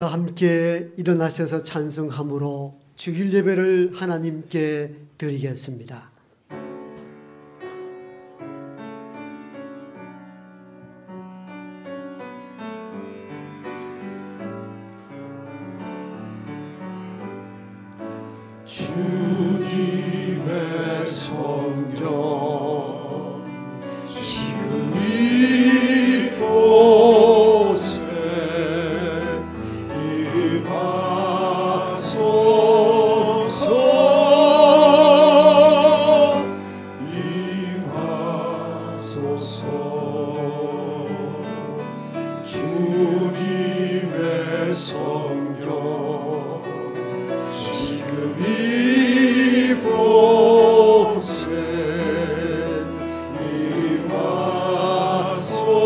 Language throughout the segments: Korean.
함께 일어나셔서 찬송함으로 주일 예배를 하나님께 드리겠습니다. 주님의 성령 지금 이곳에 임하소서. 주님의 성령 지금 이곳에 임하소서.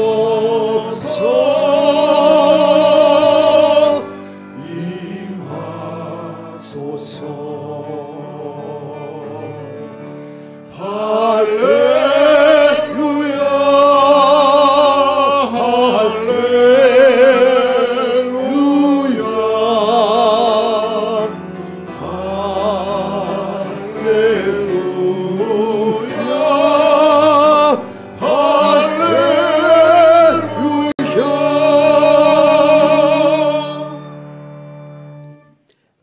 할렐루야 할렐루야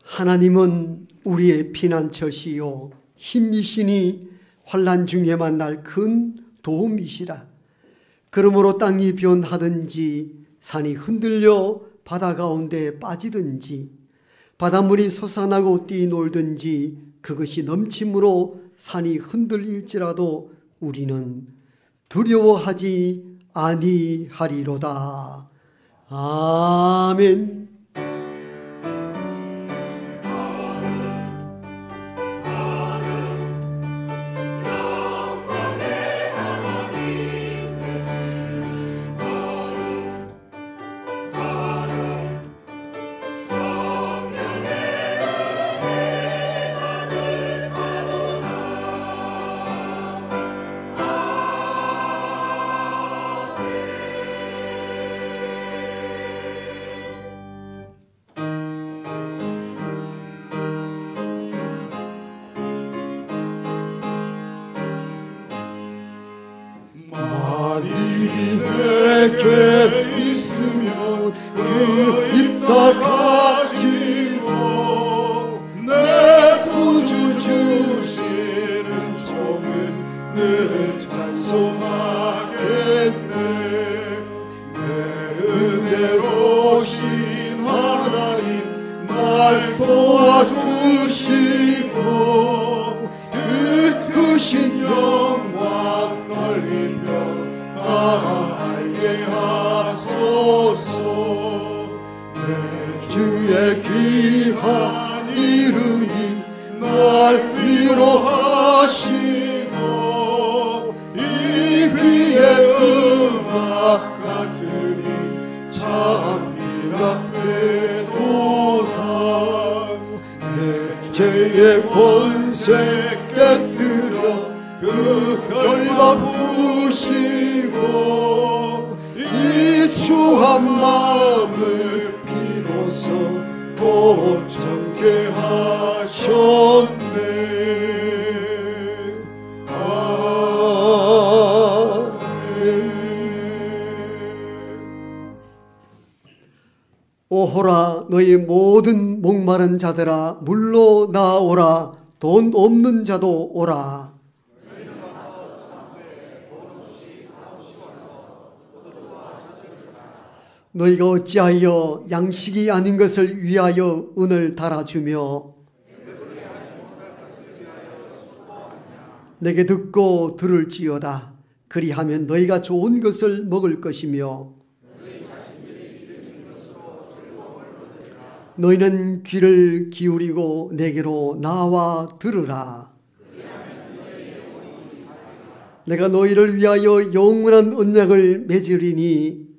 하나님은 우리의 피난처시요 힘이시니 환난 중에 만날 큰 도움이시라. 그러므로 땅이 변하든지 산이 흔들려 바다 가운데 빠지든지 바닷물이 솟아나고 뛰놀든지 그것이 넘침으로 산이 흔들릴지라도 우리는 두려워하지 아니하리로다. 아멘. 만일이 내게 있으면 그 입 다 가지고 내 구주 주시는 종은 늘 찬송하겠네. 내 은혜로우신 하나님 날 도와주시고 그 크신 영광 넓히며 다 알게 하소서. 내 주의 귀한 이름이 날 위로하시고 이 귀의 음악 같으니 참 미랍되도다. 내 죄의 권세 깨뜨려 그 결박 푸시고 이 추한 마음을 비로소 곧 정케 하셨네. 아멘. 오호라 너희 모든 목마른 자들아 물로 나오라. 돈 없는 자도 오라. 너희가 어찌하여 양식이 아닌 것을 위하여 은을 달아주며 내게 듣고 들을지어다. 그리하면 너희가 좋은 것을 먹을 것이며 너희는 귀를 기울이고 내게로 나와 들으라. 내가 너희를 위하여 영원한 언약을 맺으리니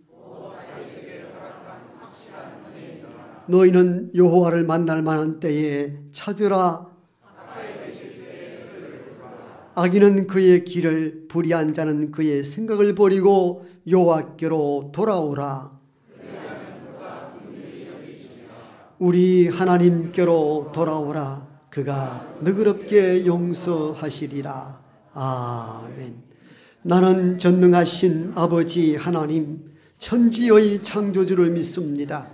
너희는 여호와를 만날 만한 때에 찾으라. 악인은 그의 길을, 불의한 자는 그의 생각을 버리고 여호와께로 돌아오라. 우리 하나님께로 돌아오라. 그가 너그럽게 용서하시리라. 아멘. 나는 전능하신 아버지 하나님, 천지의 창조주를 믿습니다.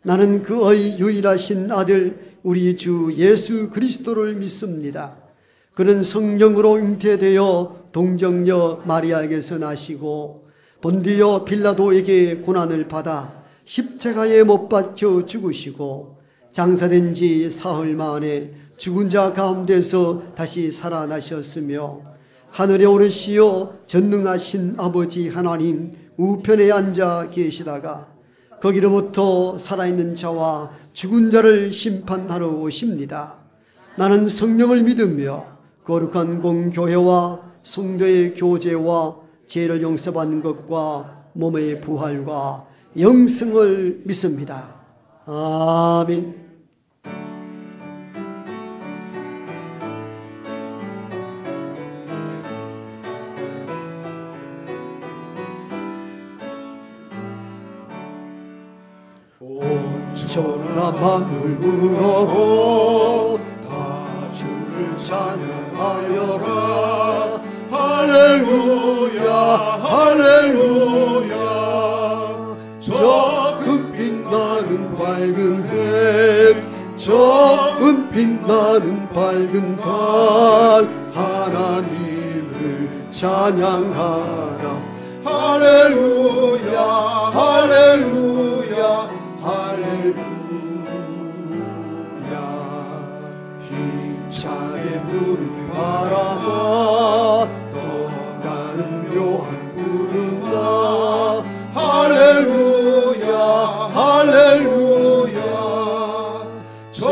나는 그의 유일하신 아들 우리 주 예수 그리스도를 믿습니다. 그는 성령으로 잉태되어 동정녀 마리아에게서 나시고 본디오 빌라도에게 고난을 받아 십자가에 못 박혀 죽으시고 장사된 지 사흘 만에 죽은 자 가운데서 다시 살아나셨으며 하늘에 오르시어 전능하신 아버지 하나님 우편에 앉아 계시다가 거기로부터 살아있는 자와 죽은 자를 심판하러 오십니다. 나는 성령을 믿으며 거룩한 공교회와 성도의 교제와 죄를 용서받는 것과 몸의 부활과 영생을 믿습니다. 아멘. 온천하 만물으로 다 주를 찬양하여라. 할렐루야 할렐루야. 저 빛나는 밝은 해, 저 빛나는 밝은 달, 하나님을 찬양하라. 할렐루야 할렐루야 할렐루야. 힘차게 부는 바람아 떠가는 묘한 구름아. 할렐루야 할렐루야. 저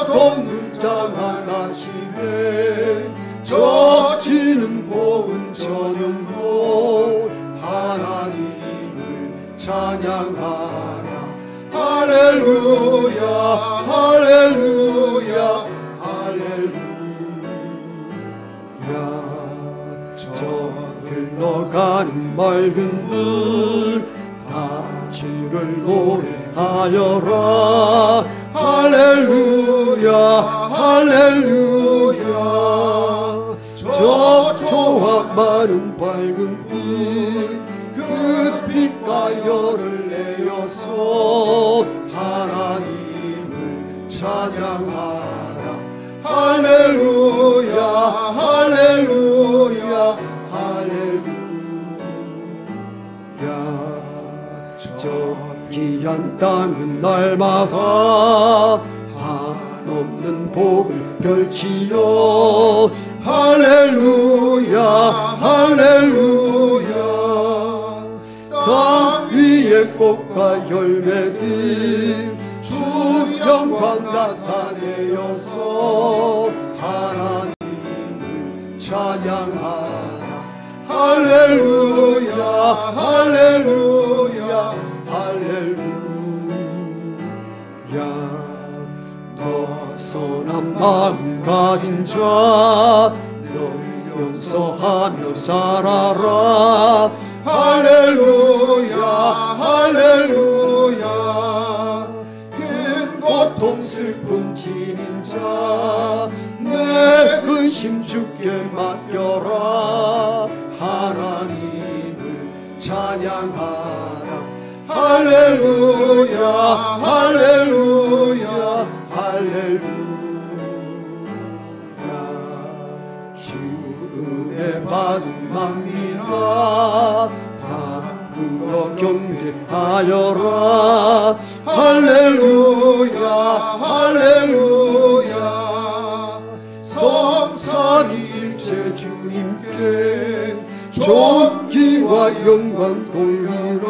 돋는 장한 아침에 저 지는 고운 저녁도 하나님을 찬양하라. 할렐루야 할렐루야 할렐루야. 저 흘러가는 맑은 물 다 주를 노래하여라. 할렐루야 할렐루야. 저 조합 많은 밝은 빛, 그 빛과 열을 내어서 하나님을 찬양하라. 할렐루야 할렐루야 할렐루야. 저 귀한 땅은 날마다 한없는 복을 펼치어 할렐루야 할렐루야. 땅 위에 꽃과 열매들 주 영광 나타내어서 하나님을 찬양하라. 할렐루야 할렐루야 할렐루야. 너 선한 마음 가진 자 널 용서하며 살아라. 할렐루야 할렐루야. 큰 고통 슬픔 지닌 자 내 근심 주께 맡겨라. 하나님을 찬양하라. 할렐루야 할렐루야 할렐루야. 주 은혜 받은 만민아 다 불어 경배하여라. 할렐루야 할렐루야. 성삼위일체 주님께 존귀와 영광 돌리라.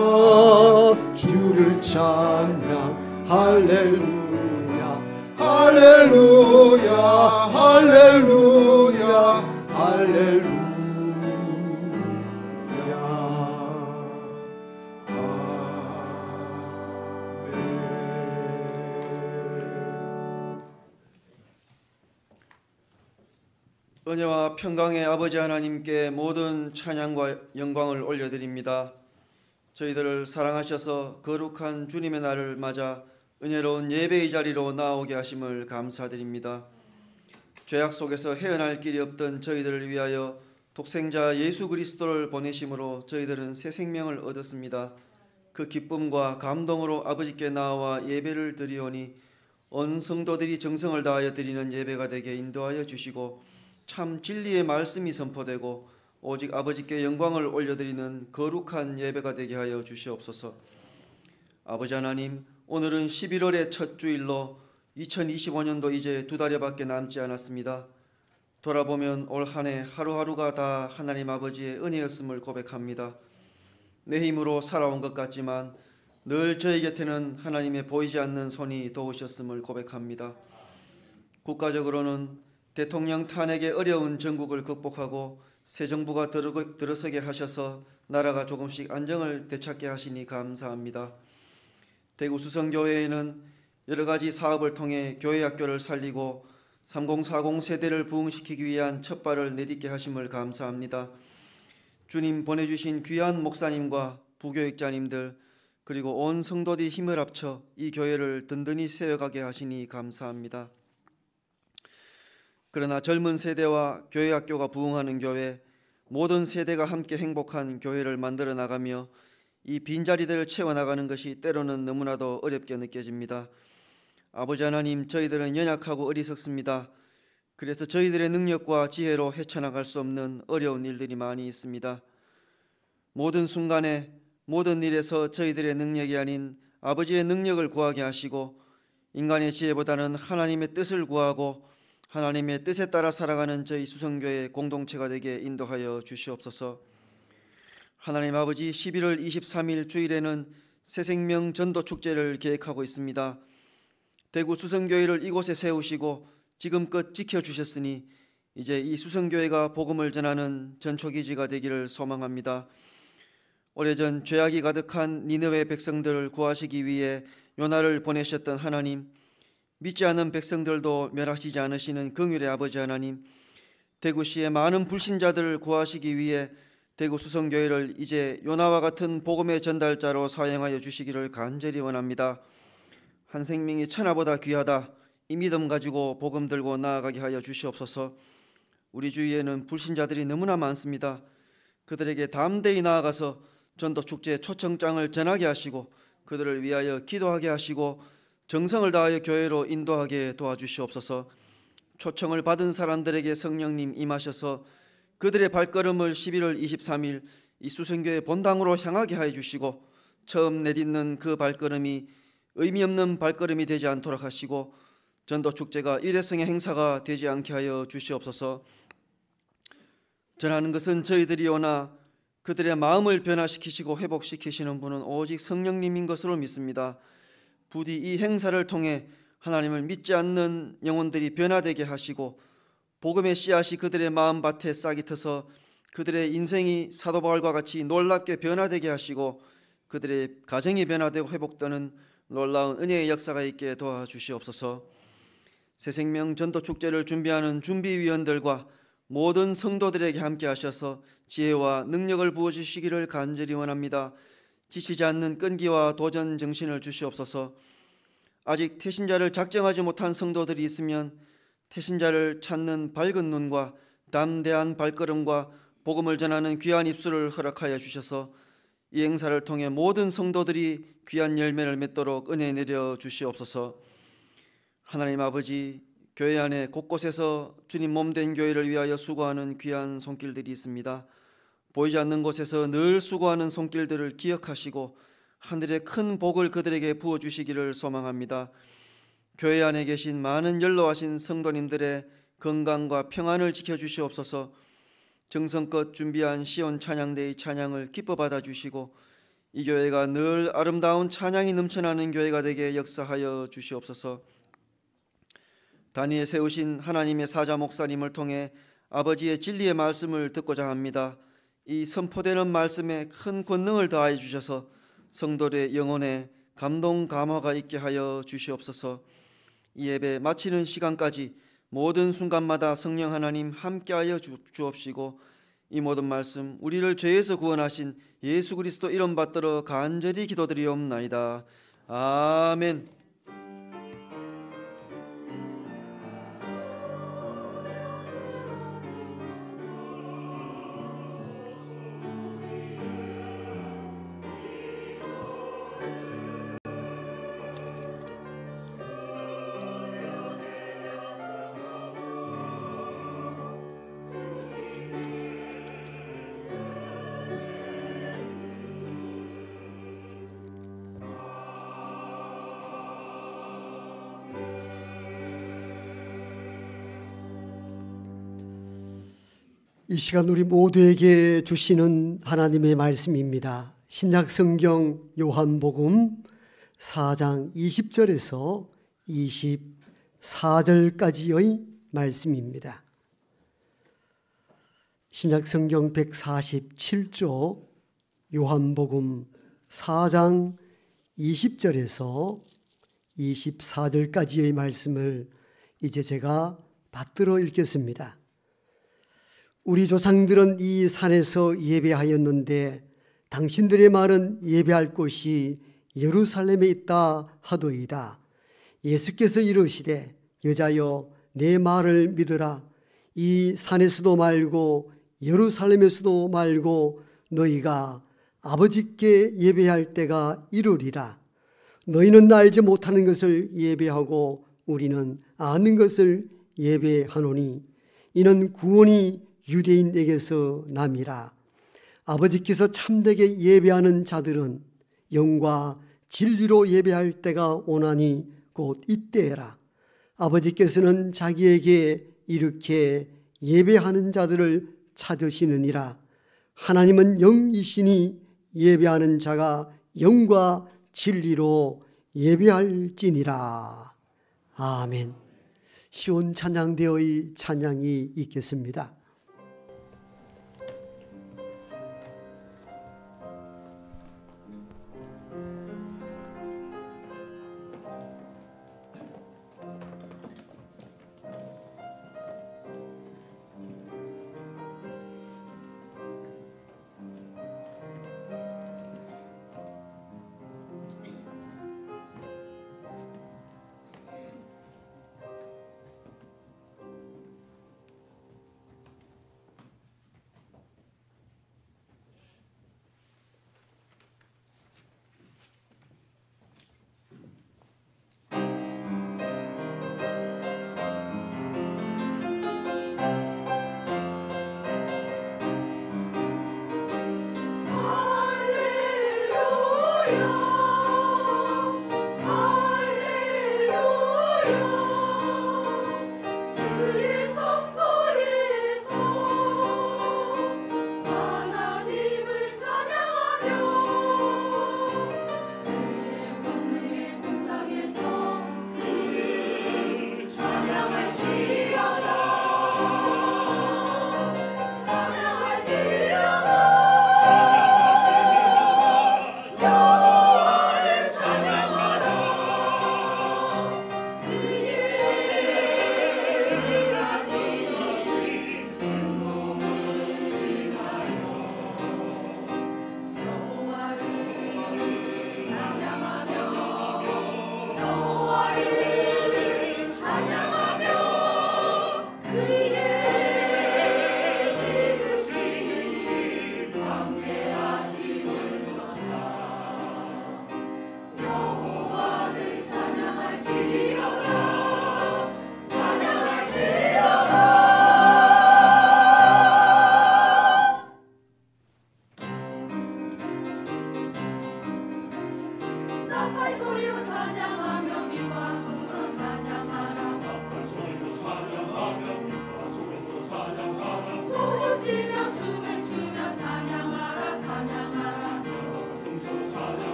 주를 찬양 할렐루야 할렐루야 할렐루야 할렐루야. 은혜와 평강의 아버지 하나님께 모든 찬양과 영광을 올려드립니다. 저희들을 사랑하셔서 거룩한 주님의 날을 맞아 은혜로운 예배의 자리로 나오게 하심을 감사드립니다. 죄악 속에서 헤어날 길이 없던 저희들을 위하여 독생자 예수 그리스도를 보내심으로 저희들은 새 생명을 얻었습니다. 그 기쁨과 감동으로 아버지께 나와 예배를 드리오니 온 성도들이 정성을 다하여 드리는 예배가 되게 인도하여 주시고 참 진리의 말씀이 선포되고 오직 아버지께 영광을 올려드리는 거룩한 예배가 되게 하여 주시옵소서. 아버지 하나님, 오늘은 11월의 첫 주일로 2025년도 이제 2달여밖에 남지 않았습니다. 돌아보면 올 한 해 하루하루가 다 하나님 아버지의 은혜였음을 고백합니다. 내 힘으로 살아온 것 같지만 늘 저희 곁에는 하나님의 보이지 않는 손이 도우셨음을 고백합니다. 국가적으로는 대통령 탄핵의 어려운 전국을 극복하고 새 정부가 들어서게 하셔서 나라가 조금씩 안정을 되찾게 하시니 감사합니다. 대구 수성교회에는 여러 가지 사업을 통해 교회 학교를 살리고 3040 세대를 부흥시키기 위한 첫발을 내딛게 하심을 감사합니다. 주님 보내주신 귀한 목사님과 부교육자님들 그리고 온 성도들이 힘을 합쳐 이 교회를 든든히 세워가게 하시니 감사합니다. 그러나 젊은 세대와 교회 학교가 부흥하는 교회, 모든 세대가 함께 행복한 교회를 만들어 나가며 이 빈자리들을 채워나가는 것이 때로는 너무나도 어렵게 느껴집니다. 아버지 하나님, 저희들은 연약하고 어리석습니다. 그래서 저희들의 능력과 지혜로 헤쳐나갈 수 없는 어려운 일들이 많이 있습니다. 모든 순간에 모든 일에서 저희들의 능력이 아닌 아버지의 능력을 구하게 하시고 인간의 지혜보다는 하나님의 뜻을 구하고 하나님의 뜻에 따라 살아가는 저희 수성교회 공동체가 되게 인도하여 주시옵소서. 하나님 아버지, 11월 23일 주일에는 새생명 전도축제를 계획하고 있습니다. 대구 수성교회를 이곳에 세우시고 지금껏 지켜주셨으니 이제 이 수성교회가 복음을 전하는 전초기지가 되기를 소망합니다. 오래전 죄악이 가득한 니느웨 백성들을 구하시기 위해 요나를 보내셨던 하나님, 믿지 않는 백성들도 멸하시지 않으시는 긍휼의 아버지 하나님, 대구시의 많은 불신자들을 구하시기 위해 대구 수성교회를 이제 요나와 같은 복음의 전달자로 사용하여 주시기를 간절히 원합니다. 한 생명이 천하보다 귀하다, 이 믿음 가지고 복음 들고 나아가게 하여 주시옵소서. 우리 주위에는 불신자들이 너무나 많습니다. 그들에게 담대히 나아가서 전도축제 초청장을 전하게 하시고 그들을 위하여 기도하게 하시고 정성을 다하여 교회로 인도하게 도와주시옵소서. 초청을 받은 사람들에게 성령님 임하셔서 그들의 발걸음을 11월 23일 이 수성교회 본당으로 향하게 하여 주시고 처음 내딛는 그 발걸음이 의미 없는 발걸음이 되지 않도록 하시고 전도축제가 일회성의 행사가 되지 않게 하여 주시옵소서. 전하는 것은 저희들이 오나 그들의 마음을 변화시키시고 회복시키시는 분은 오직 성령님인 것으로 믿습니다. 부디 이 행사를 통해 하나님을 믿지 않는 영혼들이 변화되게 하시고 복음의 씨앗이 그들의 마음밭에 싹이 트서 그들의 인생이 사도 바울과 같이 놀랍게 변화되게 하시고 그들의 가정이 변화되고 회복되는 놀라운 은혜의 역사가 있게 도와주시옵소서. 새생명 전도축제를 준비하는 준비위원들과 모든 성도들에게 함께 하셔서 지혜와 능력을 부어주시기를 간절히 원합니다. 지치지 않는 끈기와 도전 정신을 주시옵소서. 아직 태신자를 작정하지 못한 성도들이 있으면 태신자를 찾는 밝은 눈과 담대한 발걸음과 복음을 전하는 귀한 입술을 허락하여 주셔서 이 행사를 통해 모든 성도들이 귀한 열매를 맺도록 은혜 내려 주시옵소서. 하나님 아버지, 교회 안에 곳곳에서 주님 몸된 교회를 위하여 수고하는 귀한 손길들이 있습니다. 보이지 않는 곳에서 늘 수고하는 손길들을 기억하시고 하늘의 큰 복을 그들에게 부어주시기를 소망합니다. 교회 안에 계신 많은 연로하신 성도님들의 건강과 평안을 지켜주시옵소서. 정성껏 준비한 시온 찬양대의 찬양을 기뻐 받아주시고 이 교회가 늘 아름다운 찬양이 넘쳐나는 교회가 되게 역사하여 주시옵소서. 단위에 세우신 하나님의 사자 목사님을 통해 아버지의 진리의 말씀을 듣고자 합니다. 이 선포되는 말씀에 큰 권능을 더하여 주셔서 성도의 영혼에 감동 감화가 있게 하여 주시옵소서. 이 예배 마치는 시간까지 모든 순간마다 성령 하나님 함께하여 주옵시고 이 모든 말씀 우리를 죄에서 구원하신 예수 그리스도 이름 받들어 간절히 기도드리옵나이다. 아멘. 이 시간 우리 모두에게 주시는 하나님의 말씀입니다. 신약 성경 요한복음 4장 20절에서 24절까지의 말씀입니다. 신약 성경 147조 요한복음 4장 20절에서 24절까지의 말씀을 이제 제가 받들어 읽겠습니다. 우리 조상들은 이 산에서 예배하였는데 당신들의 말은 예배할 곳이 예루살렘에 있다 하더이다. 예수께서 이르시되 여자여 내 말을 믿으라. 이 산에서도 말고 예루살렘에서도 말고 너희가 아버지께 예배할 때가 이르리라. 너희는 알지 못하는 것을 예배하고 우리는 아는 것을 예배하노니 이는 구원이 유대인에게서 남이라. 아버지께서 참되게 예배하는 자들은 영과 진리로 예배할 때가 오나니 곧 이때라. 아버지께서는 자기에게 이렇게 예배하는 자들을 찾으시느니라. 하나님은 영이시니 예배하는 자가 영과 진리로 예배할지니라. 아멘. 시온 찬양대의 찬양이 있겠습니다.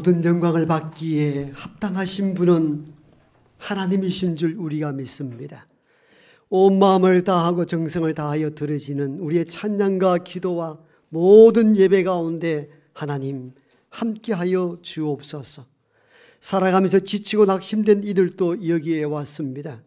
모든 영광을 받기에 합당하신 분은 하나님이신 줄 우리가 믿습니다. 온 마음을 다하고 정성을 다하여 드려지는 우리의 찬양과 기도와 모든 예배 가운데 하나님 함께하여 주옵소서. 살아가면서 지치고 낙심된 이들도 여기에 왔습니다.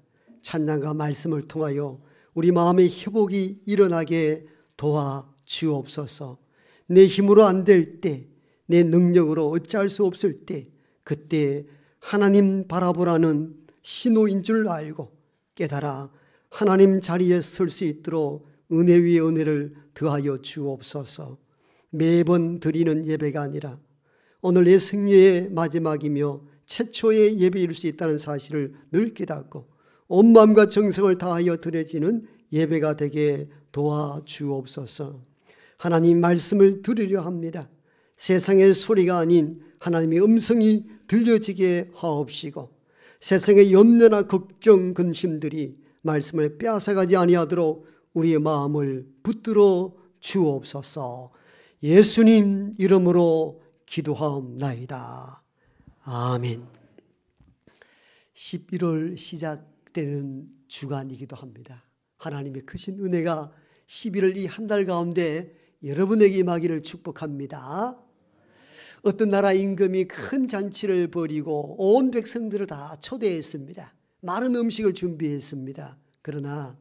찬양과 말씀을 통하여 우리 마음의 회복이 일어나게 도와주옵소서. 내 힘으로 안 될 때, 내 능력으로 어찌할 수 없을 때, 그때 하나님 바라보라는 신호인 줄 알고 깨달아 하나님 자리에 설 수 있도록 은혜 위에 은혜를 더하여 주옵소서. 매번 드리는 예배가 아니라 오늘 내 승리의 마지막이며 최초의 예배일 수 있다는 사실을 늘 깨닫고 온 마음과 정성을 다하여 드려지는 예배가 되게 도와주옵소서. 하나님 말씀을 들으려 합니다. 세상의 소리가 아닌 하나님의 음성이 들려지게 하옵시고 세상의 염려나 걱정, 근심들이 말씀을 빼앗아가지 아니하도록 우리의 마음을 붙들어 주옵소서. 예수님 이름으로 기도하옵나이다. 아멘. 11월 시작되는 주간이기도 합니다. 하나님의 크신 은혜가 11월 이 한 달 가운데 여러분에게 임하기를 축복합니다. 어떤 나라 임금이 큰 잔치를 벌이고 온 백성들을 다 초대했습니다. 많은 음식을 준비했습니다. 그러나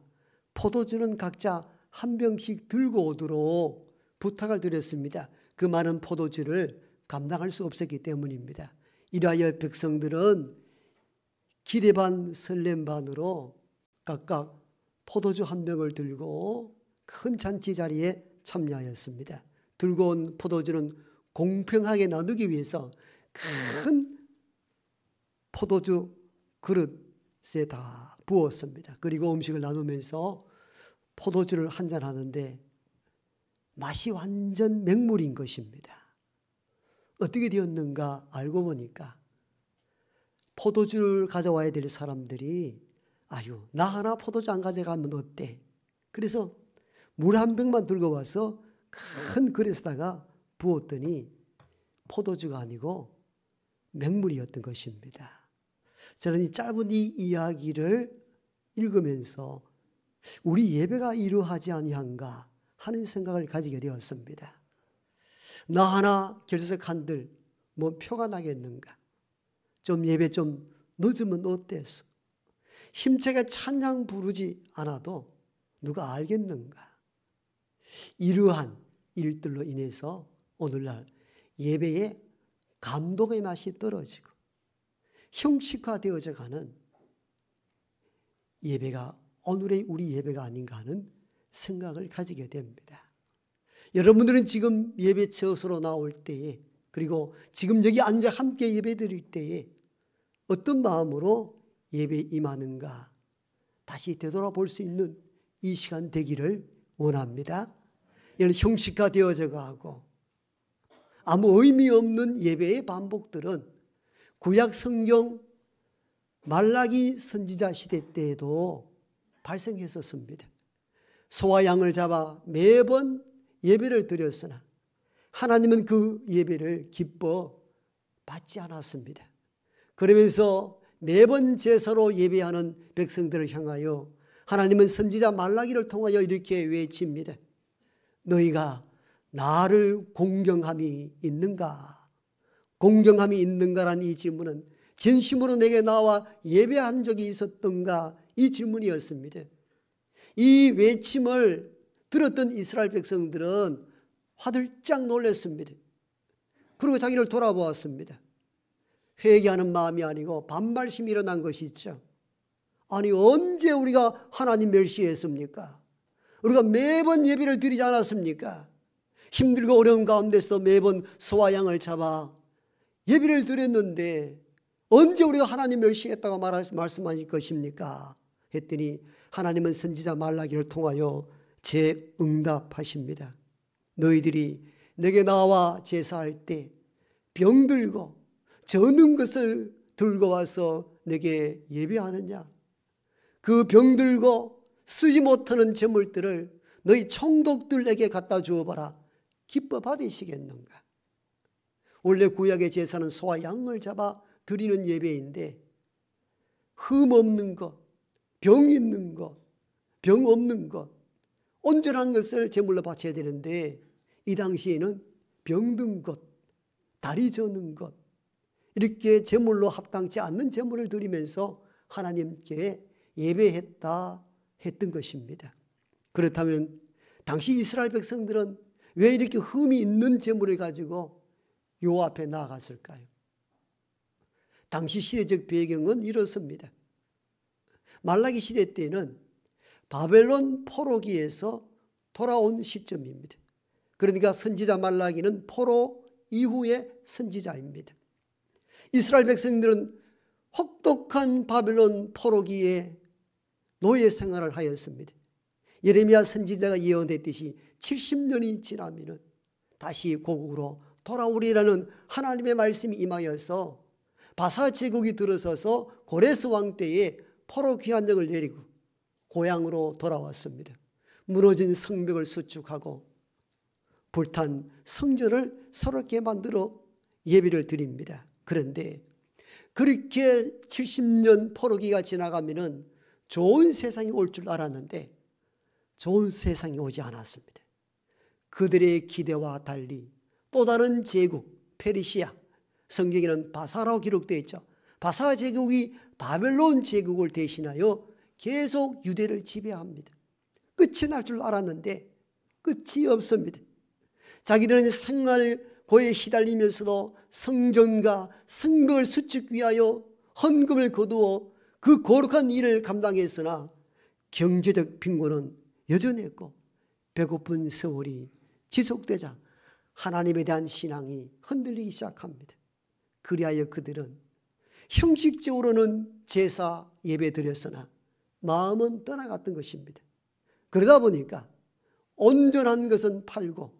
포도주는 각자 한 병씩 들고 오도록 부탁을 드렸습니다. 그 많은 포도주를 감당할 수 없었기 때문입니다. 이라하여 백성들은 기대 반 설렘 반으로 각각 포도주 한 병을 들고 큰 잔치 자리에 참여하였습니다. 들고 온 포도주는 공평하게 나누기 위해서 큰 포도주 그릇에 다 부었습니다. 그리고 음식을 나누면서 포도주를 한잔하는데 맛이 완전 맹물인 것입니다. 어떻게 되었는가 알고 보니까 포도주를 가져와야 될 사람들이 아유, 나 하나 포도주 안 가져가면 어때? 그래서 물 한 병만 들고 와서 큰 그릇에다가 부었더니 포도주가 아니고 맹물이었던 것입니다. 저는 이 짧은 이 이야기를 읽으면서 우리 예배가 이러하지 아니한가 하는 생각을 가지게 되었습니다. 나 하나 결석한들 뭐 표가 나겠는가? 좀 예배 좀 늦으면 어때서? 힘차게 찬양 부르지 않아도 누가 알겠는가? 이러한 일들로 인해서 오늘날 예배에 감동의 맛이 떨어지고 형식화되어져 가는 예배가 오늘의 우리 예배가 아닌가 하는 생각을 가지게 됩니다. 여러분들은 지금 예배 처소로 나올 때에 그리고 지금 여기 앉아 함께 예배 드릴 때에 어떤 마음으로 예배에 임하는가 다시 되돌아볼 수 있는 이 시간 되기를 원합니다. 이런 형식화되어져 가고 아무 의미 없는 예배의 반복들은 구약 성경 말라기 선지자 시대 때에도 발생했었습니다. 소와 양을 잡아 매번 예배를 드렸으나 하나님은 그 예배를 기뻐 받지 않았습니다. 그러면서 매번 제사로 예배하는 백성들을 향하여 하나님은 선지자 말라기를 통하여 이렇게 외칩니다. 너희가 나를 공경함이 있는가? 공경함이 있는가라는 이 질문은 진심으로 내게 나와 예배한 적이 있었던가? 이 질문이었습니다. 이 외침을 들었던 이스라엘 백성들은 화들짝 놀랐습니다. 그리고 자기를 돌아보았습니다. 회개하는 마음이 아니고 반발심이 일어난 것이 있죠. 아니 언제 우리가 하나님 멸시했습니까? 우리가 매번 예배를 드리지 않았습니까? 힘들고 어려운 가운데서도 매번 소와 양을 잡아 예배를 드렸는데 언제 우리가 하나님 멸시했다고 말씀하실 것입니까? 했더니 하나님은 선지자 말라기를 통하여 재응답하십니다. 너희들이 내게 나와 제사할 때 병들고 저는 것을 들고 와서 내게 예배하느냐? 그 병들고 쓰지 못하는 제물들을 너희 총독들에게 갖다 주어봐라. 기뻐 받으시겠는가? 원래 구약의 제사는 소와 양을 잡아 드리는 예배인데 흠 없는 것, 병 있는 것, 병 없는 것, 온전한 것을 제물로 바쳐야 되는데 이 당시에는 병든 것, 다리 저는 것 이렇게 제물로 합당치 않는 제물을 드리면서 하나님께 예배했다 했던 것입니다. 그렇다면 당시 이스라엘 백성들은 왜 이렇게 흠이 있는 제물을 가지고 요 앞에 나아갔을까요? 당시 시대적 배경은 이렇습니다. 말라기 시대 때는 바벨론 포로기에서 돌아온 시점입니다. 그러니까 선지자 말라기는 포로 이후의 선지자입니다. 이스라엘 백성들은 혹독한 바벨론 포로기에 노예 생활을 하였습니다. 예레미야 선지자가 예언했듯이 70년이 지나면 다시 고국으로 돌아오리라는 하나님의 말씀이 임하여서 바사 제국이 들어서서 고레스 왕 때에 포로 귀환령을 내리고 고향으로 돌아왔습니다. 무너진 성벽을 수축하고 불탄 성전을 새롭게 만들어 예배를 드립니다. 그런데 그렇게 70년 포로기가 지나가면은 좋은 세상이 올 줄 알았는데 좋은 세상이 오지 않았습니다. 그들의 기대와 달리 또 다른 제국 페르시아, 성경에는 바사라고 기록되어 있죠. 바사 제국이 바벨론 제국을 대신하여 계속 유대를 지배합니다. 끝이 날 줄 알았는데 끝이 없습니다. 자기들은 생활고에 휘달리면서도 성전과 성벽을 수축 위하여 헌금을 거두어 그 거룩한 일을 감당했으나 경제적 빈곤은 여전했고 배고픈 세월이 지속되자 하나님에 대한 신앙이 흔들리기 시작합니다. 그리하여 그들은 형식적으로는 제사 예배 드렸으나 마음은 떠나갔던 것입니다. 그러다 보니까 온전한 것은 팔고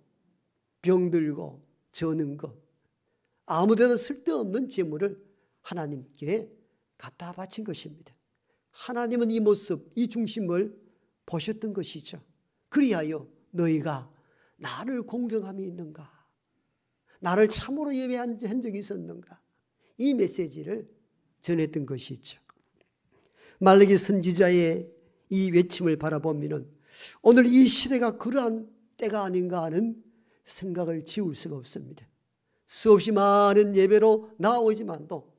병들고 저는 것, 아무데도 쓸데없는 재물을 하나님께 갖다 바친 것입니다. 하나님은 이 모습, 이 중심을 보셨던 것이죠. 그리하여 너희가 나를 공경함이 있는가? 나를 참으로 예배한 적이 있었는가? 이 메시지를 전했던 것이죠. 말라기 선지자의 이 외침을 바라보면 오늘 이 시대가 그러한 때가 아닌가 하는 생각을 지울 수가 없습니다. 수없이 많은 예배로 나오지만도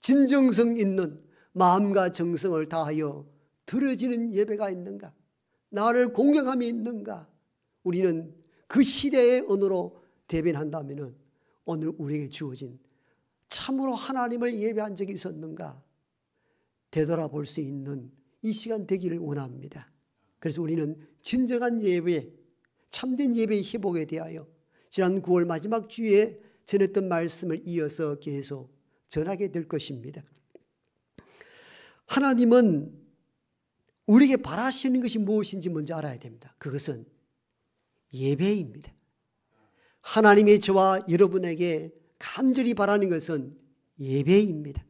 진정성 있는 마음과 정성을 다하여 드려지는 예배가 있는가? 나를 공경함이 있는가? 우리는 그 시대의 언어로 대변한다면 오늘 우리에게 주어진 참으로 하나님을 예배한 적이 있었는가? 되돌아볼 수 있는 이 시간 되기를 원합니다. 그래서 우리는 진정한 예배, 참된 예배의 회복에 대하여 지난 9월 마지막 주에 전했던 말씀을 이어서 계속 전하게 될 것입니다. 하나님은 우리에게 바라시는 것이 무엇인지 먼저 알아야 됩니다. 그것은 예배입니다. 하나님의 저와 여러분에게 간절히 바라는 것은 예배입니다.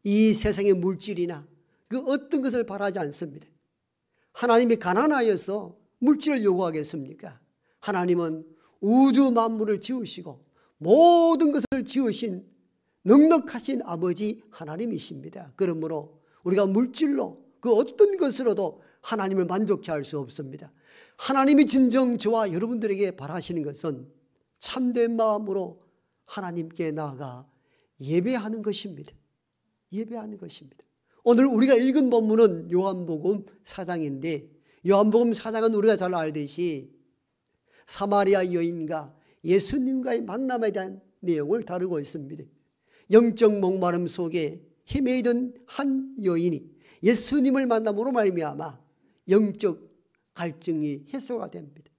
이 세상의 물질이나 그 어떤 것을 바라지 않습니다. 하나님이 가난하여서 물질을 요구하겠습니까? 하나님은 우주 만물을 지으시고 모든 것을 지으신 넉넉하신 아버지 하나님이십니다. 그러므로 우리가 물질로 그 어떤 것으로도 하나님을 만족케 할 수 없습니다. 하나님이 진정 저와 여러분들에게 바라시는 것은 참된 마음으로 하나님께 나아가 예배하는 것입니다. 예배하는 것입니다. 오늘 우리가 읽은 본문은 요한복음 4장인데 요한복음 4장은 우리가 잘 알듯이 사마리아 여인과 예수님과의 만남에 대한 내용을 다루고 있습니다. 영적 목마름 속에 헤매이던 한 여인이 예수님을 만남으로 말미암아 영적 갈증이 해소가 됩니다.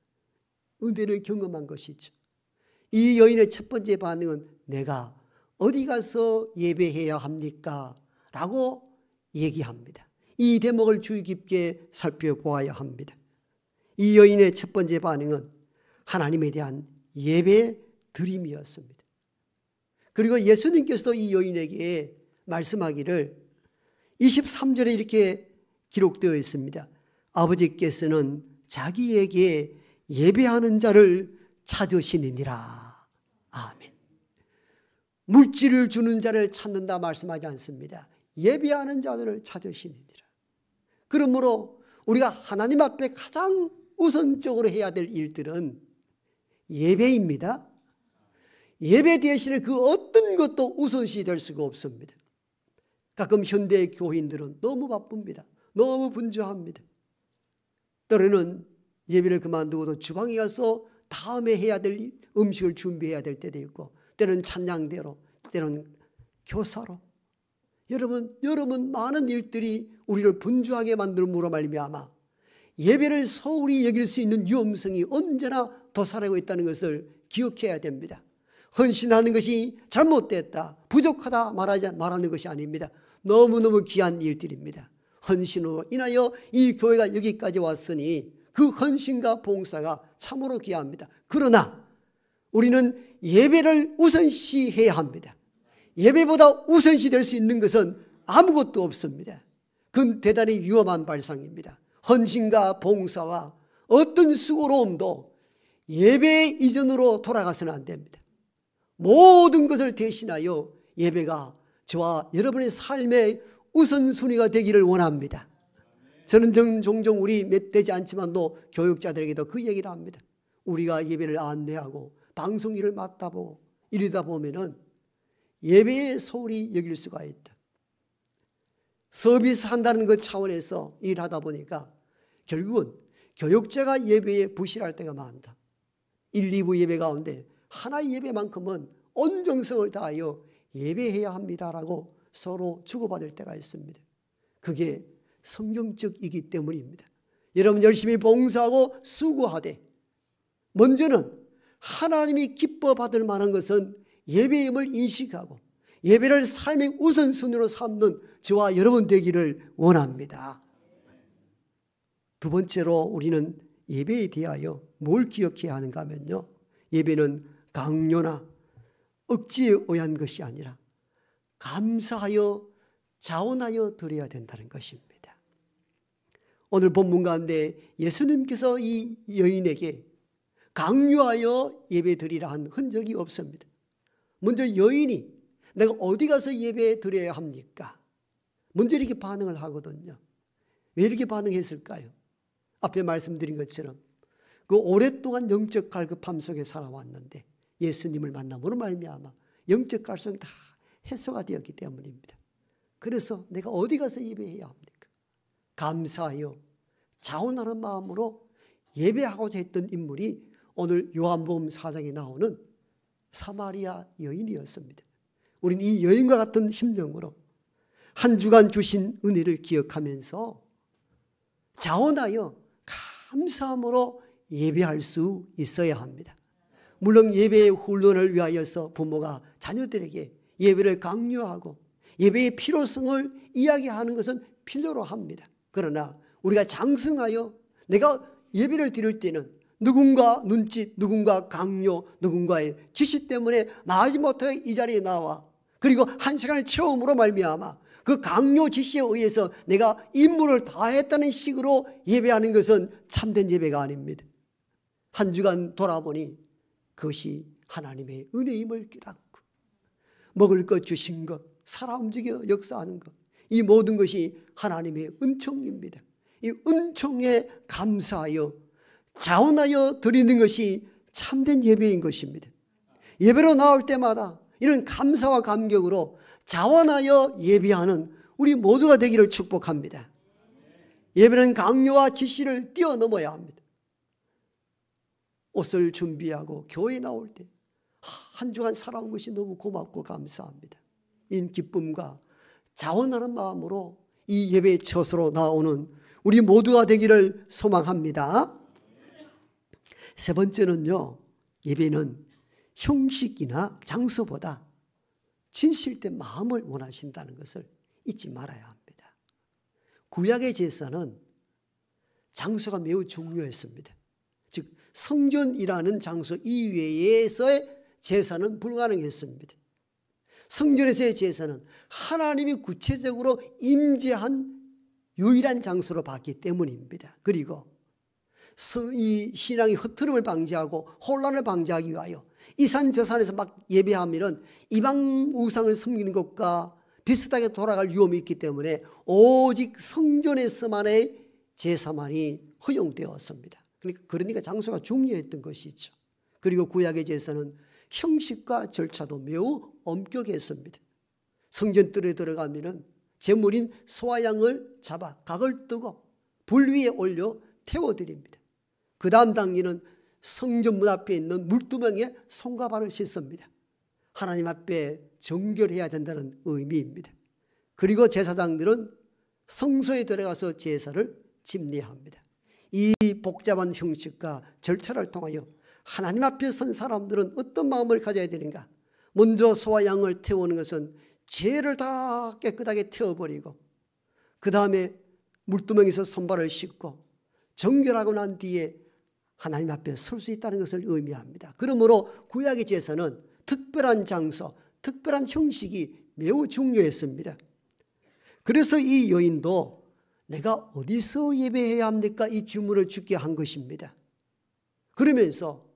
은혜를 경험한 것이죠. 이 여인의 첫 번째 반응은 내가 어디 가서 예배해야 합니까? 라고 얘기합니다. 이 대목을 주의 깊게 살펴보아야 합니다. 이 여인의 첫 번째 반응은 하나님에 대한 예배 드림이었습니다. 그리고 예수님께서도 이 여인에게 말씀하기를 23절에 이렇게 기록되어 있습니다. 아버지께서는 자기에게 예배하는 자를 찾으시느니라. 아멘. 물질을 주는 자를 찾는다 말씀하지 않습니다. 예배하는 자들을 찾으시느니라. 그러므로 우리가 하나님 앞에 가장 우선적으로 해야 될 일들은 예배입니다. 예배 대신에 그 어떤 것도 우선시 될 수가 없습니다. 가끔 현대 교인들은 너무 바쁩니다. 너무 분주합니다. 때로는 예배를 그만두고도 주방에 가서 다음에 해야 될 음식을 준비해야 될 때도 있고, 때로는 찬양대로, 때로는 교사로. 여러분 많은 일들이 우리를 분주하게 만들므로 말미암아 예배를 소홀히 여길 수 있는 위험성이 언제나 도사리고 있다는 것을 기억해야 됩니다. 헌신하는 것이 잘못됐다, 부족하다 말하는 것이 아닙니다. 너무너무 귀한 일들입니다. 헌신으로 인하여 이 교회가 여기까지 왔으니 그 헌신과 봉사가 참으로 귀합니다. 그러나 우리는 예배를 우선시해야 합니다. 예배보다 우선시 될 수 있는 것은 아무것도 없습니다. 그건 대단히 위험한 발상입니다. 헌신과 봉사와 어떤 수고로움도 예배 이전으로 돌아가서는 안 됩니다. 모든 것을 대신하여 예배가 저와 여러분의 삶의 우선순위가 되기를 원합니다. 저는 종종 우리 몇 되지 않지만도 교육자들에게도 그 얘기를 합니다. 우리가 예배를 안내하고 방송 일을 맡아보고 이러다 보면은 예배에 소홀히 여길 수가 있다. 서비스 한다는 것 차원에서 일하다 보니까 결국은 교육자가 예배에 부실할 때가 많다. 1, 2부 예배 가운데 하나의 예배만큼은 온 정성을 다하여 예배해야 합니다라고 서로 주고받을 때가 있습니다. 그게 성경적이기 때문입니다. 여러분 열심히 봉사하고 수고하되 먼저는 하나님이 기뻐 받을 만한 것은 예배임을 인식하고 예배를 삶의 우선순위로 삼는 저와 여러분 되기를 원합니다. 두 번째로 우리는 예배에 대하여 뭘 기억해야 하는가 하면요, 예배는 강요나 억지에 의한 것이 아니라 감사하여 자원하여 드려야 된다는 것입니다. 오늘 본문 가운데 예수님께서 이 여인에게 강요하여 예배 드리라 한 흔적이 없습니다. 먼저 여인이 내가 어디 가서 예배 드려야 합니까? 먼저 이렇게 반응을 하거든요. 왜 이렇게 반응했을까요? 앞에 말씀드린 것처럼 그 오랫동안 영적 갈급함 속에 살아왔는데 예수님을 만남으로 말미암아 영적 갈증이 다 해소가 되었기 때문입니다. 그래서 내가 어디 가서 예배해야 합니까? 감사하여 자원하는 마음으로 예배하고자 했던 인물이 오늘 요한복음 4장에 나오는 사마리아 여인이었습니다. 우리는 이 여인과 같은 심정으로 한 주간 주신 은혜를 기억하면서 자원하여 감사함으로 예배할 수 있어야 합니다. 물론 예배의 훈련을 위하여서 부모가 자녀들에게 예배를 강요하고 예배의 필요성을 이야기하는 것은 필요로 합니다. 그러나 우리가 장성하여 내가 예배를 드릴 때는 누군가 눈짓, 누군가 강요, 누군가의 지시 때문에 마지못해 이 자리에 나와 그리고 한 시간을 체험으로 말미암아 그 강요 지시에 의해서 내가 임무를 다했다는 식으로 예배하는 것은 참된 예배가 아닙니다. 한 주간 돌아보니 그것이 하나님의 은혜임을 깨닫고 먹을 것 주신 것, 살아 움직여 역사하는 것, 이 모든 것이 하나님의 은총입니다. 이 은총에 감사하여 자원하여 드리는 것이 참된 예배인 것입니다. 예배로 나올 때마다 이런 감사와 감격으로 자원하여 예배하는 우리 모두가 되기를 축복합니다. 예배는 강요와 지시를 뛰어넘어야 합니다. 옷을 준비하고 교회에 나올 때 한 주간 살아온 것이 너무 고맙고 감사합니다. 이 기쁨과 자원하는 마음으로 이 예배의 처소로 나오는 우리 모두가 되기를 소망합니다. 세 번째는요, 예배는 형식이나 장소보다 진실된 마음을 원하신다는 것을 잊지 말아야 합니다. 구약의 제사는 장소가 매우 중요했습니다. 즉 성전이라는 장소 이외에서의 제사는 불가능했습니다. 성전에서의 제사는 하나님이 구체적으로 임재한 유일한 장소로 봤기 때문입니다. 그리고 이 신앙의 흐트름을 방지하고 혼란을 방지하기 위하여 이 산 저 산에서 막 예배하면 이방 우상을 섬기는 것과 비슷하게 돌아갈 위험이 있기 때문에 오직 성전에서만의 제사만이 허용되었습니다. 그러니까 장소가 중요했던 것이죠. 그리고 구약의 제사는 형식과 절차도 매우 엄격했습니다. 성전뜰에 들어가면 제물인 소와 양을 잡아 각을 뜨고 불 위에 올려 태워드립니다. 그 다음 단계는 성전문 앞에 있는 물두멍에 손과 발을 씻습니다. 하나님 앞에 정결해야 된다는 의미입니다. 그리고 제사장들은 성소에 들어가서 제사를 집례합니다. 이 복잡한 형식과 절차를 통하여 하나님 앞에 선 사람들은 어떤 마음을 가져야 되는가? 먼저 소와 양을 태우는 것은 죄를 다 깨끗하게 태워버리고 그 다음에 물두멍에서 손발을 씻고 정결하고 난 뒤에 하나님 앞에 설 수 있다는 것을 의미합니다. 그러므로 구약의 제사는 특별한 장소, 특별한 형식이 매우 중요했습니다. 그래서 이 여인도 내가 어디서 예배해야 합니까? 이 질문을 주게 한 것입니다. 그러면서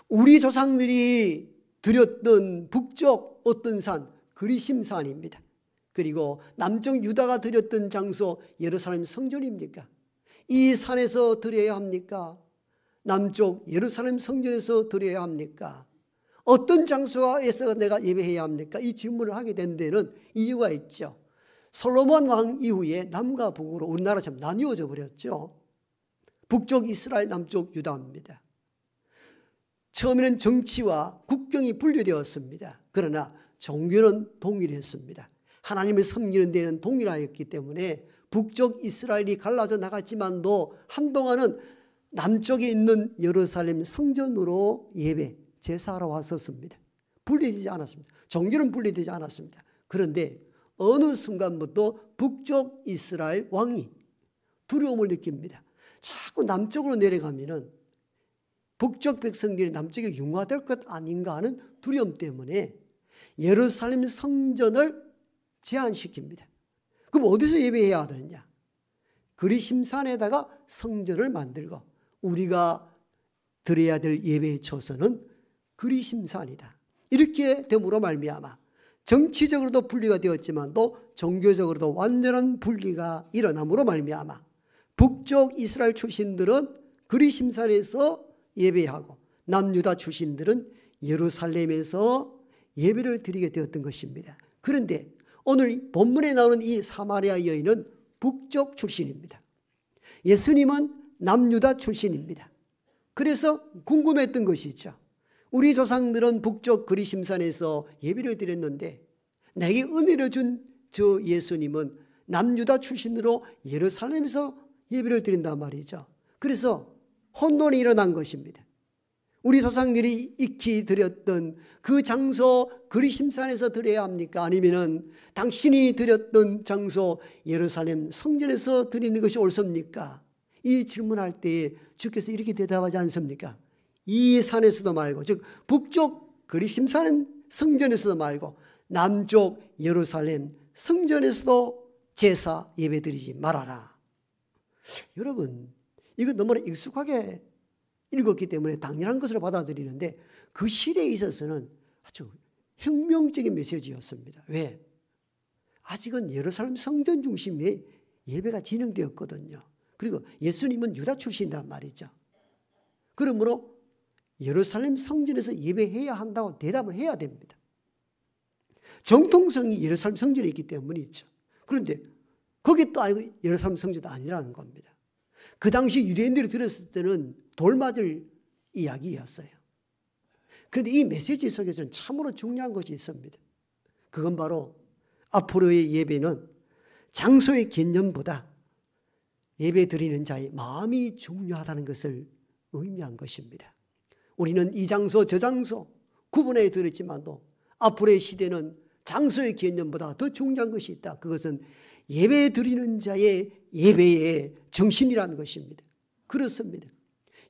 우리 조상들이 드렸던 북쪽 어떤 산, 그리심산입니다. 그리고 남쪽 유다가 드렸던 장소 예루살렘 성전입니까? 이 산에서 드려야 합니까? 남쪽 예루살렘 성전에서 드려야 합니까? 어떤 장소에서 내가 예배해야 합니까? 이 질문을 하게 된 데는 이유가 있죠. 솔로몬 왕 이후에 남과 북으로 우리나라처럼 나뉘어져 버렸죠. 북쪽 이스라엘, 남쪽 유다입니다. 처음에는 정치와 국경이 분리되었습니다. 그러나 종교는 동일했습니다. 하나님을 섬기는 데는 동일하였기 때문에 북쪽 이스라엘이 갈라져 나갔지만도 한동안은 남쪽에 있는 예루살렘 성전으로 예배, 제사하러 왔었습니다. 분리되지 않았습니다. 종교는 분리되지 않았습니다. 그런데 어느 순간부터 북쪽 이스라엘 왕이 두려움을 느낍니다. 자꾸 남쪽으로 내려가면은 북쪽 백성들이 남쪽에 융화될 것 아닌가 하는 두려움 때문에 예루살렘 성전을 제한시킵니다. 그럼 어디서 예배해야 되느냐? 그리심산에다가 성전을 만들고 우리가 드려야 될 예배의 초소는 그리심산이다. 이렇게 됨으로 말미암아 정치적으로도 분리가 되었지만도 종교적으로도 완전한 분리가 일어남으로 말미암아 북쪽 이스라엘 출신들은 그리심산에서 예배하고 남유다 출신들은 예루살렘에서 예배를 드리게 되었던 것입니다. 그런데 오늘 본문에 나오는 이 사마리아 여인은 북쪽 출신입니다. 예수님은 남유다 출신입니다. 그래서 궁금했던 것이죠. 우리 조상들은 북쪽 그리심산에서 예배를 드렸는데 내게 은혜를 준 저 예수님은 남유다 출신으로 예루살렘에서 예배를 드린단 말이죠. 그래서 혼돈이 일어난 것입니다. 우리 조상들이 익히 드렸던 그 장소 그리심산에서 드려야 합니까? 아니면은 당신이 드렸던 장소 예루살렘 성전에서 드리는 것이 옳습니까? 이 질문할 때에 주께서 이렇게 대답하지 않습니까? 이 산에서도 말고, 즉 북쪽 그리심산 성전에서도 말고 남쪽 예루살렘 성전에서도 제사 예배드리지 말아라. 여러분, 이거 너무나 익숙하게 읽었기 때문에 당연한 것으로 받아들이는데 그 시대에 있어서는 아주 혁명적인 메시지였습니다. 왜? 아직은 예루살렘 성전 중심의 예배가 진행되었거든요. 그리고 예수님은 유다 출신이란 말이죠. 그러므로 예루살렘 성전에서 예배해야 한다고 대답을 해야 됩니다. 정통성이 예루살렘 성전에 있기 때문이죠. 그런데 거기 또 아니고 예루살렘 성전도 아니라는 겁니다. 그 당시 유대인들이 들었을 때는 돌맞을 이야기였어요. 그런데 이 메시지 속에서는 참으로 중요한 것이 있습니다. 그건 바로 앞으로의 예배는 장소의 개념보다 예배 드리는 자의 마음이 중요하다는 것을 의미한 것입니다. 우리는 이 장소 저 장소 구분해 드렸지만도 앞으로의 시대는 장소의 개념보다 더 중요한 것이 있다. 그것은 예배 드리는 자의 예배의 정신이라는 것입니다. 그렇습니다.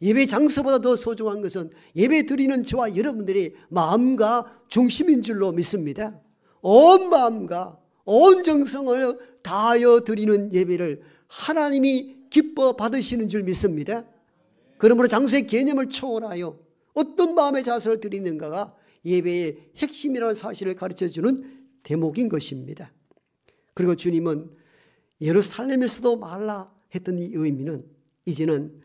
예배 장소보다 더 소중한 것은 예배 드리는 저와 여러분들의 마음과 중심인 줄로 믿습니다. 온 마음과 온 정성을 다하여 드리는 예배를 하나님이 기뻐 받으시는 줄 믿습니다. 그러므로 장소의 개념을 초월하여 어떤 마음의 자세를 드리는가가 예배의 핵심이라는 사실을 가르쳐주는 대목인 것입니다. 그리고 주님은 예루살렘에서도 말라 했던 이 의미는 이제는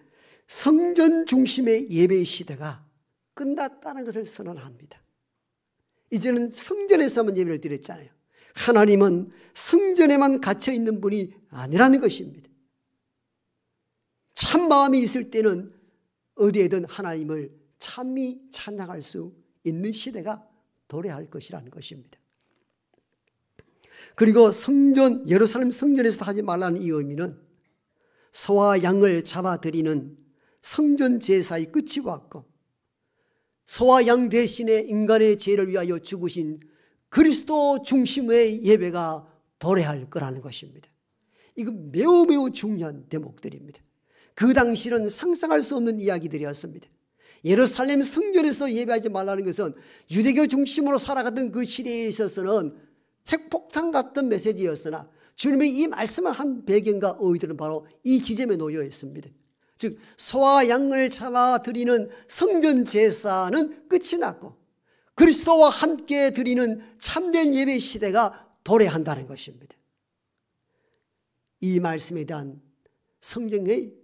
성전 중심의 예배의 시대가 끝났다는 것을 선언합니다. 이제는 성전에서만 예배를 드렸잖아요. 하나님은 성전에만 갇혀 있는 분이 아니라는 것입니다. 참 마음이 있을 때는 어디에든 하나님을 참히 찬양할 수 있는 시대가 도래할 것이라는 것입니다. 그리고 성전, 예루살렘 성전에서 하지 말라는 이 의미는 소와 양을 잡아들이는 성전 제사의 끝이 왔고 소와 양 대신에 인간의 죄를 위하여 죽으신 그리스도 중심의 예배가 도래할 거라는 것입니다. 이건 매우 중요한 대목들입니다. 그 당시는 상상할 수 없는 이야기들이었습니다. 예루살렘 성전에서 예배하지 말라는 것은 유대교 중심으로 살아갔던 그 시대에 있어서는 핵폭탄 같은 메시지였으나 주님의 이 말씀을 한 배경과 의도는 바로 이 지점에 놓여 있습니다. 즉 소와 양을 잡아드리는 성전 제사는 끝이 났고 그리스도와 함께 드리는 참된 예배 시대가 도래한다는 것입니다. 이 말씀에 대한 성경의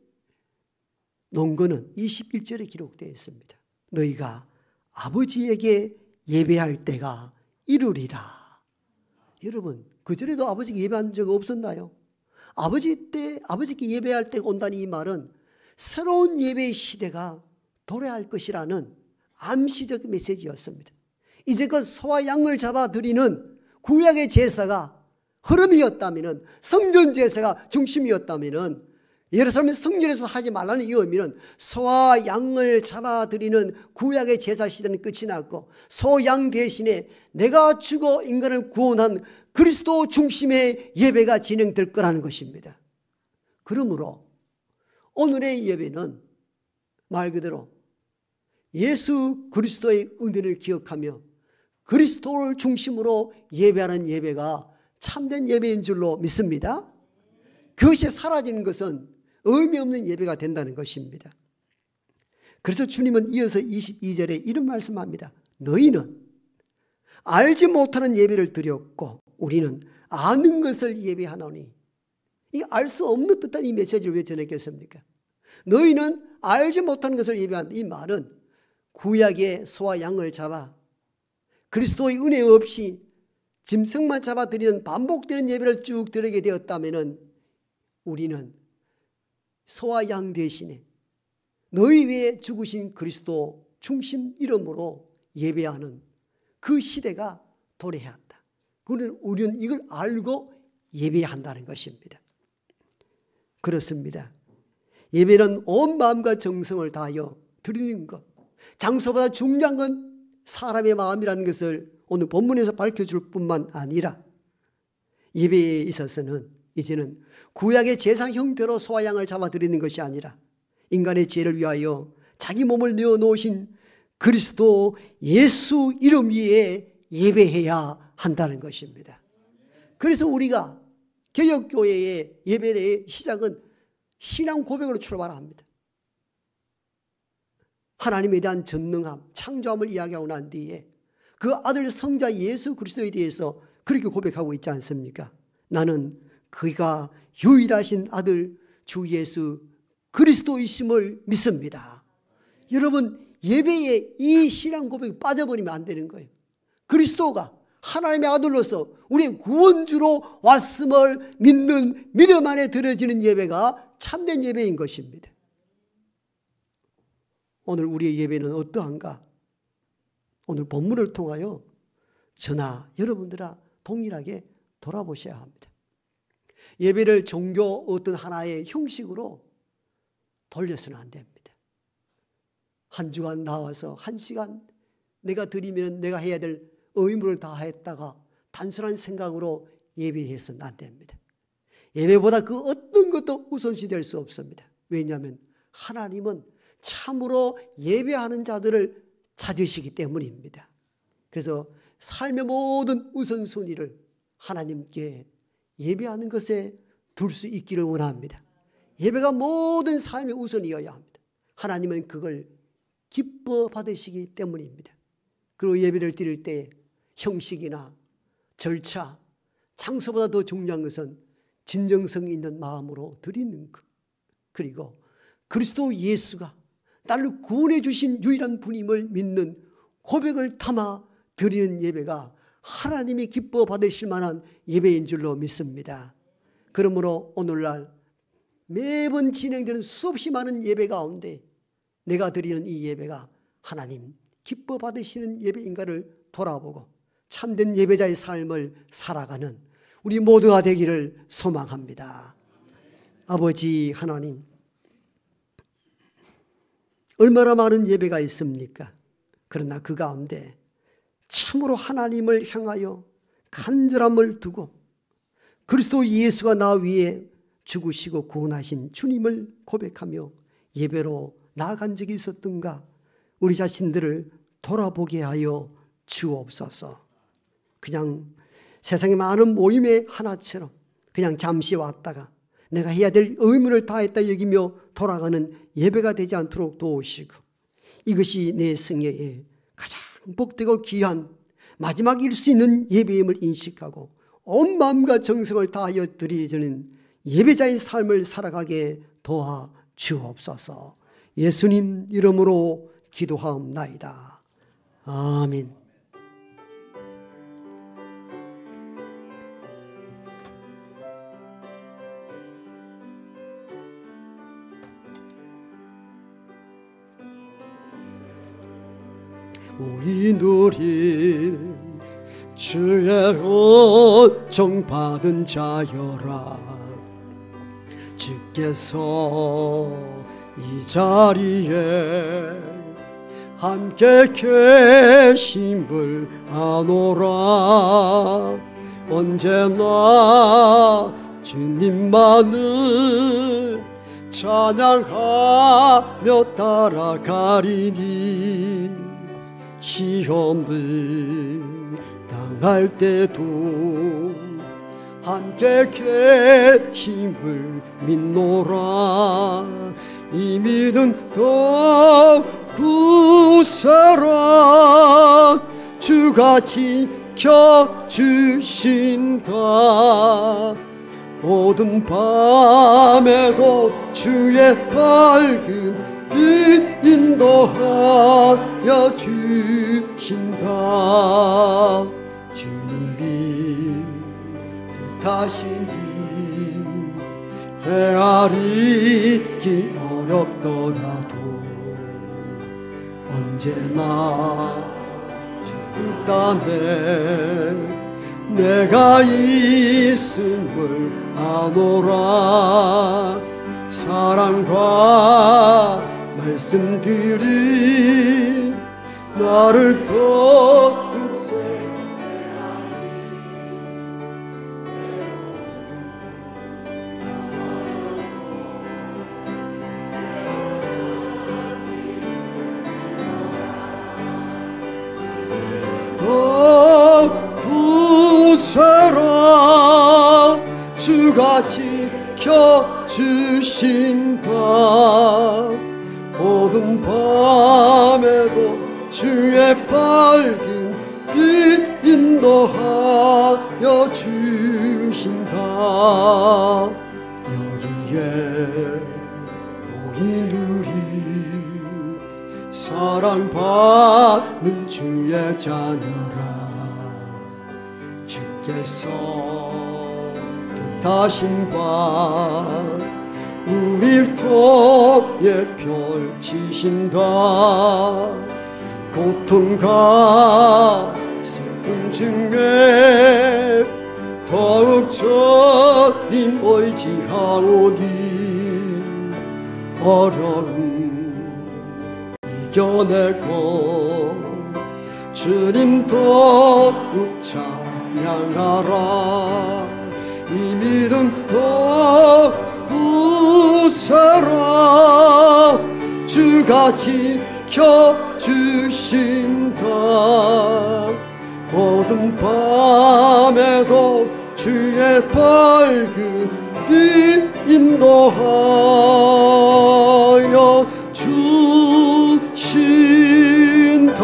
논거는 21절에 기록되어 있습니다. 너희가 아버지에게 예배할 때가 이르리라. 여러분, 그전에도 아버지께 예배한 적 없었나요? 아버지께 예배할 때가 온다는 이 말은 새로운 예배의 시대가 도래할 것이라는 암시적 메시지였습니다. 이제껏 소와 양을 잡아드리는 구약의 제사가 흐름이었다면, 성전 제사가 중심이었다면 예루살렘 성전에서 하지 말라는 이 의미는 소와 양을 잡아드리는 구약의 제사 시대는 끝이 났고 소, 양 대신에 내가 죽어 인간을 구원한 그리스도 중심의 예배가 진행될 거라는 것입니다. 그러므로 오늘의 예배는 말 그대로 예수 그리스도의 은혜를 기억하며 그리스도를 중심으로 예배하는 예배가 참된 예배인 줄로 믿습니다. 그것이 사라지는 것은 의미 없는 예배가 된다는 것입니다. 그래서 주님은 이어서 22절에 이런 말씀합니다. 너희는 알지 못하는 예배를 드렸고 우리는 아는 것을 예배하노니. 이 알 수 없는 듯한 이 메시지를 왜 전했겠습니까? 너희는 알지 못하는 것을 예배한다. 이 말은 구약의 소와 양을 잡아 그리스도의 은혜 없이 짐승만 잡아드리는 반복되는 예배를 쭉 드리게 되었다면 우리는 소와 양 대신에 너희 위에 죽으신 그리스도 중심 이름으로 예배하는 그 시대가 도래해야 한다. 그러나 우리는 이걸 알고 예배한다는 것입니다. 그렇습니다. 예배는 온 마음과 정성을 다하여 드리는 것. 장소보다 중요한 건 사람의 마음이라는 것을 오늘 본문에서 밝혀줄 뿐만 아니라 예배에 있어서는 이제는 구약의 제사 형태로 소와 양을 잡아드리는 것이 아니라 인간의 죄를 위하여 자기 몸을 내어놓으신 그리스도 예수 이름 위에 예배해야 한다는 것입니다. 그래서 우리가 개혁교회의 예배의 시작은 신앙 고백으로 출발합니다. 하나님에 대한 전능함, 창조함을 이야기하고 난 뒤에 그 아들 성자 예수 그리스도에 대해서 그렇게 고백하고 있지 않습니까? 나는 그가 유일하신 아들 주 예수 그리스도이심을 믿습니다. 여러분, 예배에 이 신앙 고백이 빠져버리면 안 되는 거예요. 그리스도가 하나님의 아들로서 우리의 구원주로 왔음을 믿는 믿음 안에 드려지는 예배가 참된 예배인 것입니다. 오늘 우리의 예배는 어떠한가? 오늘 본문을 통하여 저나 여러분들아 동일하게 돌아보셔야 합니다. 예배를 종교 어떤 하나의 형식으로 돌려서는 안 됩니다. 한 주간 나와서 한 시간 내가 드리면 내가 해야 될 의무를 다했다가 단순한 생각으로 예배해서는 안 됩니다. 예배보다 그 어떤 것도 우선시 될 수 없습니다. 왜냐하면 하나님은 참으로 예배하는 자들을 찾으시기 때문입니다. 그래서 삶의 모든 우선순위를 하나님께 예배하는 것에 둘 수 있기를 원합니다. 예배가 모든 삶의 우선이어야 합니다. 하나님은 그걸 기뻐 받으시기 때문입니다. 그리고 예배를 드릴 때 형식이나 절차, 장소보다 더 중요한 것은 진정성 있는 마음으로 드리는 것. 그리고 그리스도 예수가 나를 구원해 주신 유일한 분임을 믿는 고백을 담아 드리는 예배가 하나님이 기뻐 받으실 만한 예배인 줄로 믿습니다. 그러므로 오늘날 매번 진행되는 수없이 많은 예배 가운데 내가 드리는 이 예배가 하나님 기뻐 받으시는 예배인가를 돌아보고 참된 예배자의 삶을 살아가는 우리 모두가 되기를 소망합니다. 아버지 하나님, 얼마나 많은 예배가 있습니까? 그러나 그 가운데 참으로 하나님을 향하여 간절함을 두고 그리스도 예수가 나 위에 죽으시고 구원하신 주님을 고백하며 예배로 나아간 적이 있었던가 우리 자신들을 돌아보게 하여 주옵소서. 그냥 세상의 많은 모임의 하나처럼 그냥 잠시 왔다가 내가 해야 될 의무를 다했다 여기며 돌아가는 예배가 되지 않도록 도우시고 이것이 내 생애에 가장 복되고 귀한 마지막일 수 있는 예배임을 인식하고 온 마음과 정성을 다하여 드리는 예배자의 삶을 살아가게 도와 주옵소서. 예수님 이름으로 기도하옵나이다. 아멘. 우리들이 주의 은총 받은 자여라. 주께서 이 자리에 함께 계심을 아노라. 언제나 주님만을 찬양하며 따라가리니 시험을 당할 때도 함께 계심을 믿노라. 이 믿음 더 굳세라. 주가 지켜주신다. 어두운 밤에도 주의 밝은 빛 인도하여 주신다. 주님이 뜻하신 일 헤아리기 어렵더라도 언제나 주 뜻 안에 내가 있음을 아노라. 사랑과 말씀들이 나를 더욱 굳세라. 주가 지켜주신다. 어두운 밤에도 주의 밝은 빛 인도하여 주신다. 여기에 모인 우리 사랑받는 주의 자녀라. 주께서 뜻하신 바 우릴 통해 펼치신다. 고통과 슬픔 중에 더욱 주님 의지하오니 어려움 이겨내고 주님 더욱 찬양하라. 이 믿음 더욱 굳세라. 주가 지켜주신다. 어두운 밤에도 주의 밝은 빛 인도하여 주신다.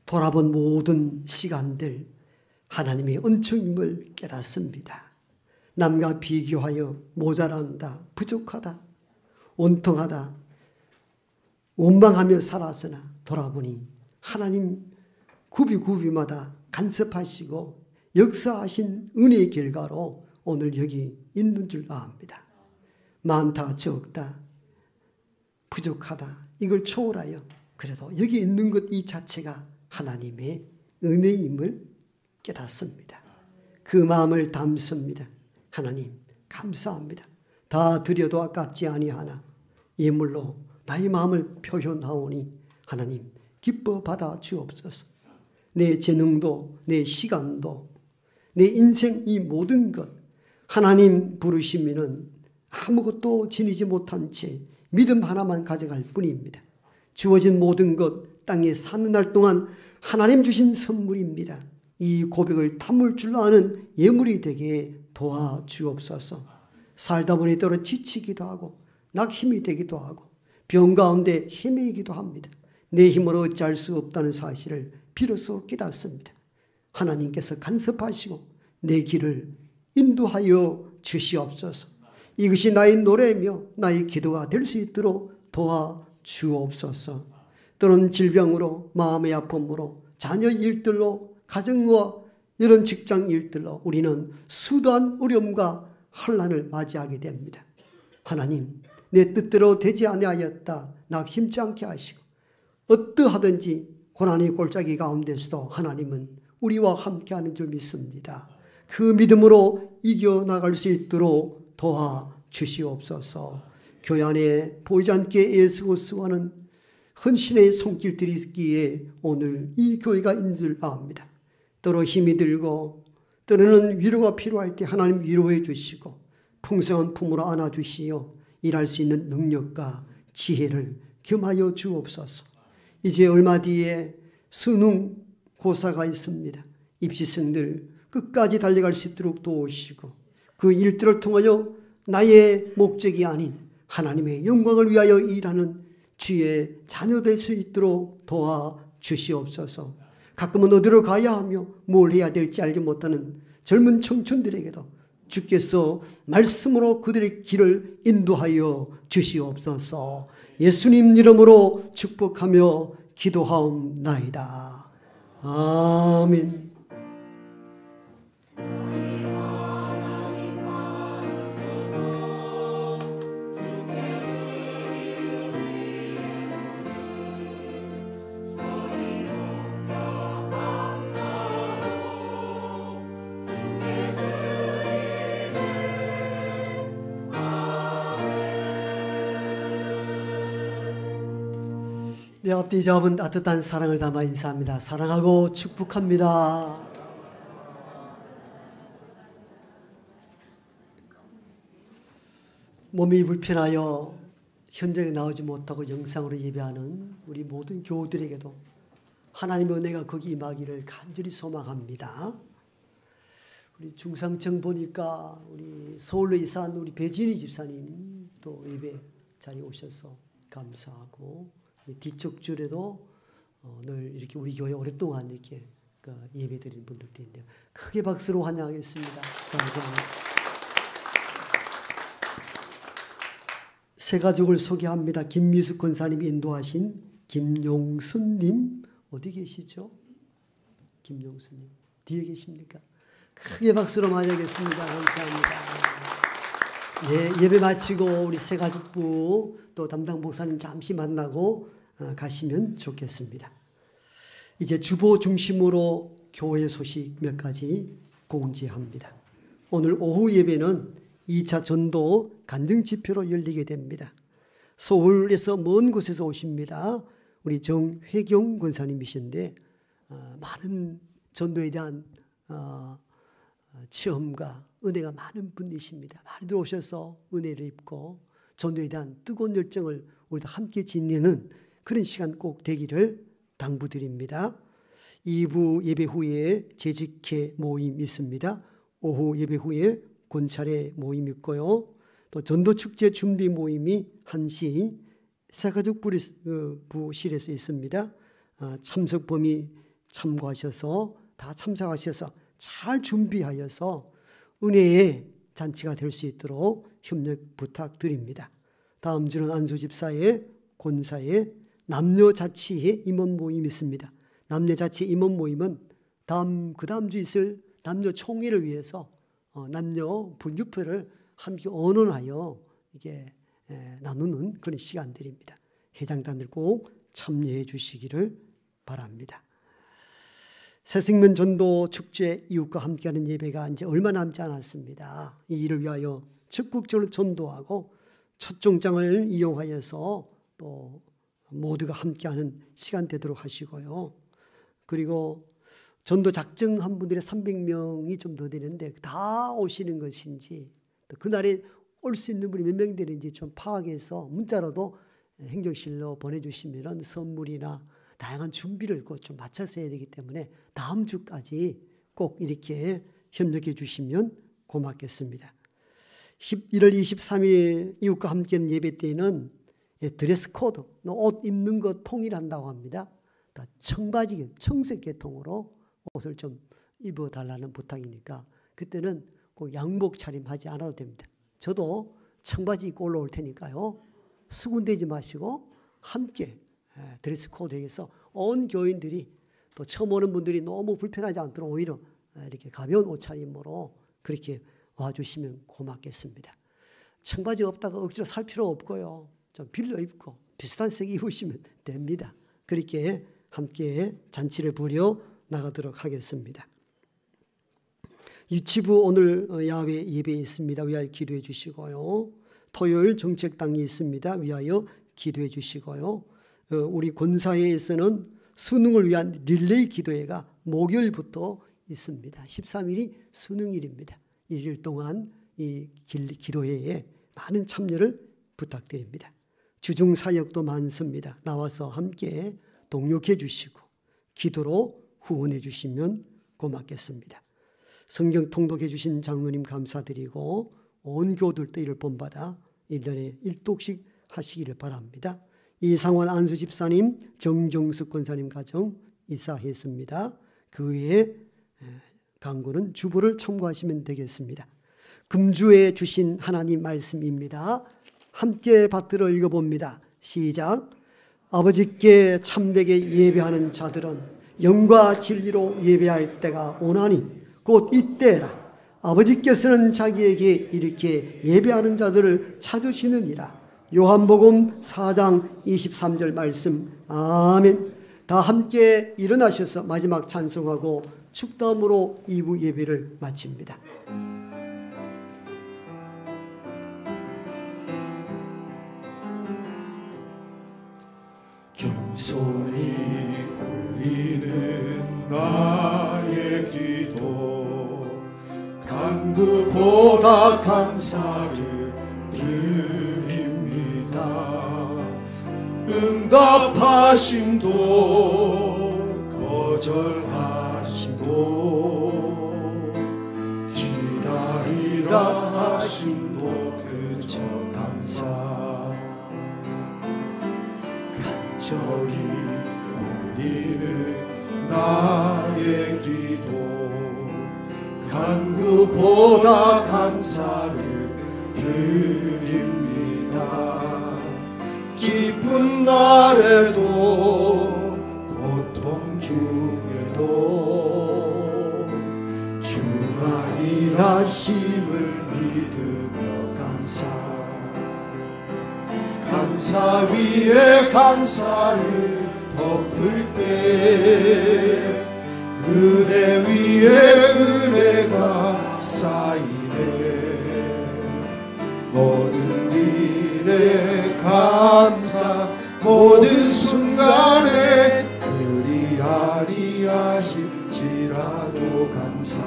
돌아본 모든 시간들 하나님의 은총임을 깨닫습니다. 남과 비교하여 모자란다, 부족하다, 온통하다, 원망하며 살았으나 돌아보니 하나님 구비구비마다 간섭하시고 역사하신 은혜의 결과로 오늘 여기 있는 줄 압니다. 많다 적다 부족하다 이걸 초월하여 그래도 여기 있는 것 이 자체가 하나님의 은혜임을 깨닫습니다. 그 마음을 담습니다. 하나님 감사합니다. 다 드려도 아깝지 아니하나 예물로 나의 마음을 표현하오니 하나님 기뻐 받아 주옵소서. 내 재능도 내 시간도 내 인생 이 모든 것 하나님 부르시면은 아무것도 지니지 못한 채 믿음 하나만 가져갈 뿐입니다. 주어진 모든 것 땅에 사는 날 동안 하나님 주신 선물입니다. 이 고백을 담을 줄 아는 예물이 되게 도와주옵소서. 살다 보니 때로 지치기도 하고 낙심이 되기도 하고 병 가운데 헤매이기도 합니다. 내 힘으로 어찌할 수 없다는 사실을 비로소 깨닫습니다. 하나님께서 간섭하시고 내 길을 인도하여 주시옵소서. 이것이 나의 노래며 나의 기도가 될 수 있도록 도와주옵소서. 또는 질병으로 마음의 아픔으로 자녀 일들로 가정과 이런 직장 일들로 우리는 수도한 어려움과 환난을 맞이하게 됩니다. 하나님 내 뜻대로 되지 아니하였다 낙심치 않게 하시고 어떠하든지 고난의 골짜기 가운데서도 하나님은 우리와 함께하는 줄 믿습니다. 그 믿음으로 이겨나갈 수 있도록 도와주시옵소서. 교회 안에 보이지 않게 애쓰고 수고하는 헌신의 손길들이 있기에 오늘 이 교회가 있는 줄 압니다. 때로 힘이 들고 때로는 위로가 필요할 때 하나님 위로해 주시고 풍성한 품으로 안아주시어 일할 수 있는 능력과 지혜를 겸하여 주옵소서. 이제 얼마 뒤에 수능 고사가 있습니다. 입시생들 끝까지 달려갈 수 있도록 도우시고 그 일들을 통하여 나의 목적이 아닌 하나님의 영광을 위하여 일하는 주의 자녀 될 수 있도록 도와주시옵소서. 가끔은 어디로 가야 하며 뭘 해야 될지 알지 못하는 젊은 청춘들에게도 주께서 말씀으로 그들의 길을 인도하여 주시옵소서. 예수님 이름으로 축복하며 기도하옵나이다. 아멘. 내 앞뒤 잡은 따뜻한 사랑을 담아 인사합니다. 사랑하고 축복합니다. 몸이 불편하여 현장에 나오지 못하고 영상으로 예배하는 우리 모든 교우들에게도 하나님의 은혜가 거기 임하기를 간절히 소망합니다. 우리 중상청 보니까 우리 서울로 이사한 우리 배진희 집사님 또 예배 자리에 오셔서 감사하고 뒤쪽 줄에도 늘 이렇게 우리 교회 오랫동안 이렇게 예배 드리는 분들도 있는데요. 크게 박수로 환영하겠습니다. 감사합니다. 세 가족을 소개합니다. 김미숙 권사님이 인도하신 김용순님 어디 계시죠? 김용순님 뒤에 계십니까? 크게 박수로 맞이하겠습니다. 감사합니다. 예, 예배 마치고 우리 세 가족부 또 담당 목사님 잠시 만나고 가시면 좋겠습니다. 이제 주보 중심으로 교회 소식 몇 가지 공지합니다. 오늘 오후 예배는 2차 전도 간증집회로 열리게 됩니다. 서울에서 먼 곳에서 오십니다. 우리 정회경 권사님이신데 많은 전도에 대한 체험과 은혜가 많은 분이십니다. 많이들 오셔서 은혜를 입고 전도에 대한 뜨거운 열정을 우리도 함께 지니는 그런 시간 꼭 되기를 당부드립니다. 2부 예배 후에 재직회 모임 있습니다. 오후 예배 후에 권찰회 모임 있고요. 또 전도축제 준비 모임이 1시 세가족부실에서 있습니다. 참석 범위 참고하셔서 다 참석하셔서 잘 준비하여서 은혜의 잔치가 될 수 있도록 협력 부탁드립니다. 다음 주는 안수집사의 권사의 남녀자치 임원 모임이 있습니다. 남녀자치 임원 모임은 그 다음 주 있을 남녀 총회를 위해서 남녀 분유표를 함께 언론하여 이게 나누는 그런 시간들입니다. 회장단들 꼭 참여해 주시기를 바랍니다. 새생명 전도 축제 이웃과 함께하는 예배가 이제 얼마 남지 않았습니다. 이 일을 위하여 적극적으로 전도하고 초청장을 이용하여서 또 모두가 함께하는 시간 되도록 하시고요. 그리고 전도 작정한 분들이 300명이 좀 더 되는데 다 오시는 것인지 또 그날에 올 수 있는 분이 몇 명 되는지 좀 파악해서 문자로도 행정실로 보내주시면 선물이나 다양한 준비를 좀 맞춰서 해야 되기 때문에 다음 주까지 꼭 이렇게 협력해 주시면 고맙겠습니다. 11월 23일 이웃과 함께하는 예배 때에는 드레스 코드, 옷 입는 것 통일한다고 합니다. 청바지, 청색 계통으로 옷을 좀 입어달라는 부탁이니까 그때는 꼭 양복 차림하지 않아도 됩니다. 저도 청바지 입고 올라올 테니까요. 수군대지 마시고 함께 드레스 코드에서 온 교인들이 또 처음 오는 분들이 너무 불편하지 않도록 오히려 이렇게 가벼운 옷차림으로 그렇게 와주시면 고맙겠습니다. 청바지 없다가 억지로 살 필요 없고요. 좀 빌려 입고 비슷한 색 입으시면 됩니다. 그렇게 함께 잔치를 벌여 나가도록 하겠습니다. 유치부 오늘 야외 예배 있습니다. 위하여 기도해 주시고요. 토요일 정책당이 있습니다. 위하여 기도해 주시고요. 우리 권사회에서는 수능을 위한 릴레이 기도회가 목요일부터 있습니다. 13일이 수능일입니다. 일주일 동안 이 기도회에 많은 참여를 부탁드립니다. 주중사역도 많습니다. 나와서 함께 동력해 주시고 기도로 후원해 주시면 고맙겠습니다. 성경 통독해 주신 장로님 감사드리고 온 교들도 이를 본받아 1년에 1독씩 하시기를 바랍니다. 이상원 안수 집사님, 정정숙 권사님 가정 이사했습니다. 그 외에 강구는 주보를 참고하시면 되겠습니다. 금주에 주신 하나님 말씀입니다. 함께 받들어 읽어봅니다. 시작. 아버지께 참되게 예배하는 자들은 영과 진리로 예배할 때가 오나니 곧 이때라. 아버지께서는 자기에게 이렇게 예배하는 자들을 찾으시느니라. 요한복음 4장 23절 말씀. 아멘. 다 함께 일어나셔서 마지막 찬송하고 축도함으로 2부 예배를 마칩니다. 겸손히 올리는 나의 기도 간구보다 감사를 드립니다. 응답하심도 거절하심도 기다리라 하심도 그저 감사 간절히 올리는 나의 기도 간구보다 감사를 드립니다. 기쁜 날에도 고통 중에도 주가 일하심을 믿으며 감사 위에 감사를 덮을 때 은혜 위에 은혜가 쌓이네. 모든 일에 감사 모든 순간에 그리하리야 싶지라도 감사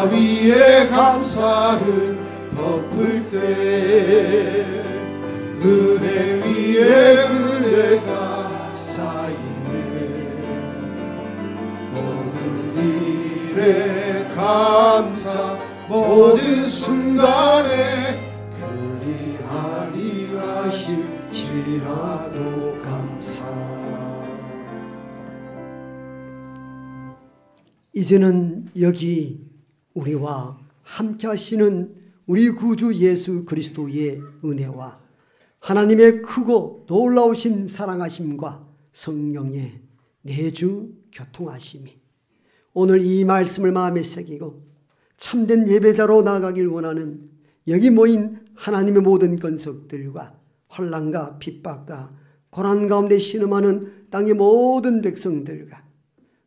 위에 감사를 덮을 때 은혜 위에 은혜가 쌓이네. 모든 일에 감사 모든 순간에 그리하리라 싶지라도 감사. 이제는 여기 우리와 함께 하시는 우리 구주 예수 그리스도의 은혜와 하나님의 크고 놀라우신 사랑하심과 성령의 내주 교통하심이 오늘 이 말씀을 마음에 새기고 참된 예배자로 나아가길 원하는 여기 모인 하나님의 모든 건석들과 환난과 핍박과 고난 가운데 신음하는 땅의 모든 백성들과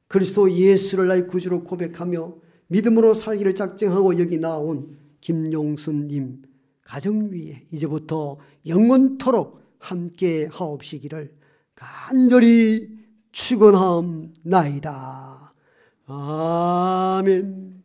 그리스도 예수를 나의 구주로 고백하며 믿음으로 살기를 작정하고 여기 나온 김용순님 가정 위에 이제부터 영원토록 함께 하옵시기를 간절히 축원하옵나이다. 아멘.